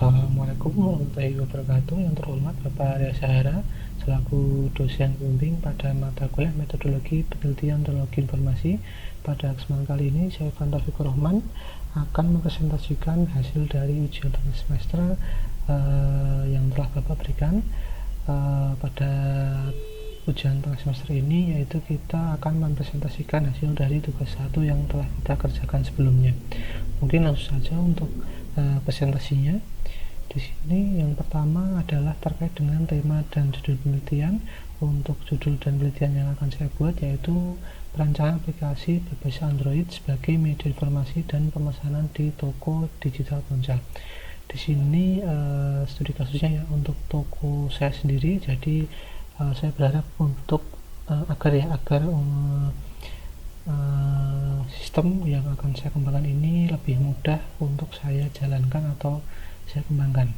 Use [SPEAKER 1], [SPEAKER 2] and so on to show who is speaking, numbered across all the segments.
[SPEAKER 1] Assalamualaikum warahmatullahi wabarakatuh. Yang terhormat Bapak Arya Sahara selaku dosen pembimbing pada mata kuliah metodologi penelitian teknologi informasi. Pada kesempatan kali ini saya Taufikur Rahman akan mempresentasikan hasil dari ujian tengah semester yang telah Bapak berikan pada ujian tengah semester ini, yaitu kita akan mempresentasikan hasil dari tugas 1 yang telah kita kerjakan sebelumnya. Mungkin langsung saja untuk presentasinya. Di sini yang pertama adalah terkait dengan tema dan judul penelitian. Untuk judul dan penelitian yang akan saya buat yaitu perancangan aplikasi berbasis Android sebagai media informasi dan pemesanan di toko digital ponsel. Di sini studi kasusnya ya untuk toko saya sendiri. Jadi saya berharap untuk agar sistem yang akan saya kembangkan ini lebih mudah untuk saya jalankan atau saya kembangkan.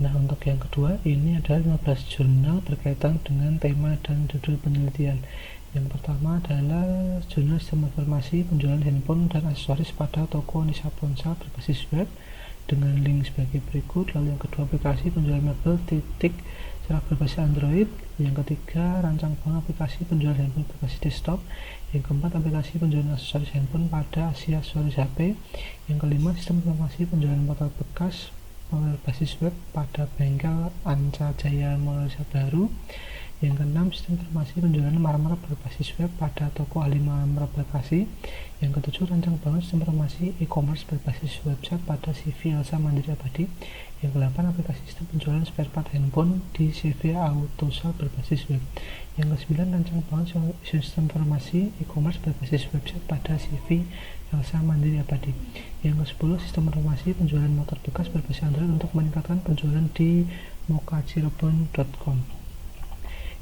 [SPEAKER 1] Nah, untuk yang kedua ini adalah 15 jurnal berkaitan dengan tema dan judul penelitian. Yang pertama adalah jurnal sistem informasi penjualan handphone dan aksesoris pada toko Nisa Ponsel berbasis web dengan link sebagai berikut. Lalu yang kedua, aplikasi penjualan mebel secara berbasis Android. Yang ketiga, rancang bangun aplikasi penjualan handphone berbasis desktop. Yang keempat, aplikasi penjualan aksesoris handphone pada Asia aksesoris HP. Yang kelima, sistem informasi penjualan motor bekas berbasis web pada bengkel Anca Jaya Malaysia Baru. Yang keenam, sistem informasi penjualan marmer berbasis web pada toko ahli marmer Bekasi. Yang ketujuh, rancang bangun sistem informasi e-commerce berbasis website pada CV Elsa Mandiri Abadi. Yang kedelapan, aplikasi sistem penjualan spare part handphone di CV Autosal berbasis web. Yang kesembilan, rancang bangun sistem informasi e-commerce berbasis website pada CV Elsa Mandiri Abadi. Yang ke-10, sistem informasi penjualan motor bekas berbasis Android untuk meningkatkan penjualan di mokacirebon.com.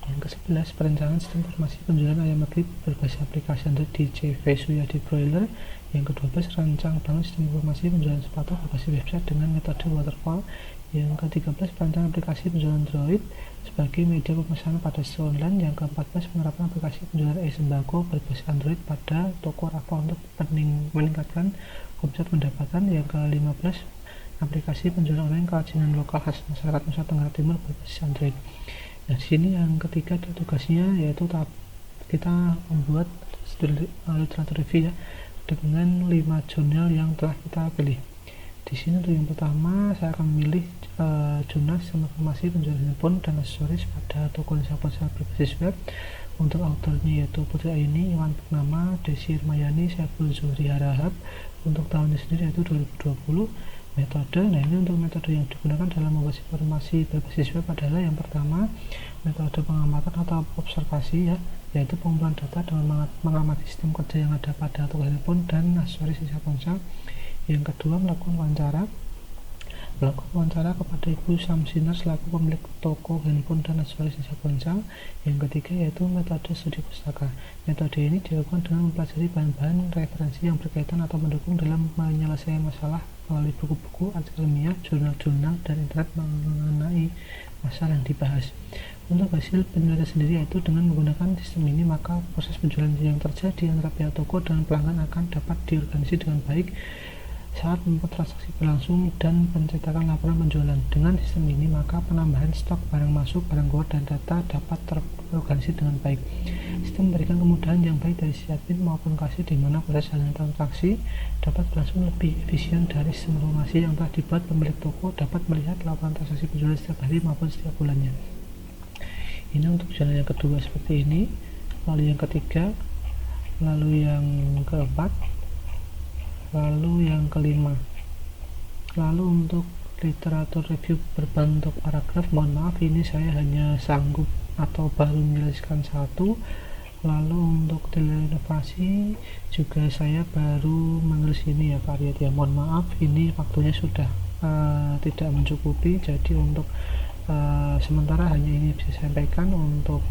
[SPEAKER 1] Yang ke-11, perencanaan sistem informasi penjualan ayam maghrib berbasis aplikasi Android di CV Suyadi Broiler. Yang ke-12, rancang bangun sistem informasi penjualan sepatu berbasis website dengan metode waterfall. Yang ke-13, perancangan aplikasi penjualan Android sebagai media pemesanan pada situs online. Yang ke-14, penerapan aplikasi penjualan sembako berbasis Android pada toko Rafa untuk meningkatkan omset pendapatan. Yang ke-15, aplikasi penjualan online kerajinan lokal khas masyarakat Nusa Tenggara Timur berbasis Android. Nah, di sini yang ketiga adalah tugasnya, yaitu kita membuat literatur review ya dengan 5 jurnal yang telah kita pilih. Di sini untuk yang pertama saya akan memilih jurnal sistem informasi penjualan handphone dan aksesoris pada toko Nisa Ponsel berbasis web. Untuk autornya yaitu Putri Aini, Iwan Purnama, Desi Irmayani, Saiful Zuhri Harahap. Untuk tahunnya sendiri yaitu 2020. Metode, nah ini untuk metode yang digunakan dalam membuat informasi berbasis web adalah yang pertama, metode pengamatan atau observasi ya, yaitu pengumpulan data dengan mengamati sistem kerja yang ada pada toko handphone dan aksesoris Nisa Ponsel. Yang kedua, melakukan wawancara kepada Ibu Samsinar selaku pemilik toko handphone dan aksesoris Nisa Ponsel. Yang ketiga yaitu metode studi pustaka. Metode ini dilakukan dengan mempelajari bahan-bahan referensi yang berkaitan atau mendukung dalam menyelesaikan masalah melalui buku-buku, artikel ilmiah, jurnal-jurnal, dan internet mengenai masalah yang dibahas. Untuk hasil penelitian sendiri yaitu dengan menggunakan sistem ini maka proses penjualan yang terjadi antara pihak toko dan pelanggan akan dapat diorganisasi dengan baik saat transaksi berlangsung dan pencetakan laporan penjualan. Dengan sistem ini maka penambahan stok barang masuk, barang keluar, dan data dapat terorganisasi dengan baik. Sistem memberikan kemudahan yang baik dari sisi admin maupun kasir, di mana proses jalannya transaksi dapat berlangsung lebih efisien dari sistem informasi yang telah dibuat. Pemilik toko dapat melihat laporan transaksi penjualan setiap hari maupun setiap bulannya. Ini untuk jurnal yang kedua seperti ini, lalu yang ketiga, lalu yang keempat, lalu yang kelima. Lalu untuk literatur review berbentuk paragraf, mohon maaf ini saya hanya sanggup atau baru menuliskan satu. Lalu untuk inovasi juga saya baru menulis ini ya Pak Ariat ya, mohon maaf ini waktunya sudah tidak mencukupi, jadi untuk sementara hanya ini bisa saya sampaikan untuk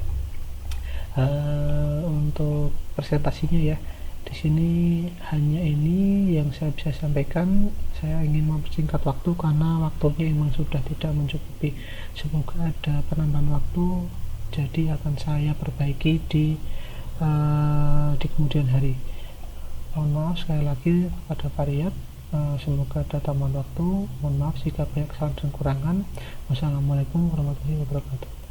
[SPEAKER 1] presentasinya ya. Di sini hanya ini yang saya bisa sampaikan. Saya ingin mempersingkat waktu karena waktunya memang sudah tidak mencukupi. Semoga ada penambahan waktu, jadi akan saya perbaiki di kemudian hari. Mohon maaf sekali lagi kepada Pak Riyad. Semoga ada tambahan waktu. Mohon maaf jika banyak kesalahan dan kekurangan. Wassalamualaikum warahmatullahi wabarakatuh.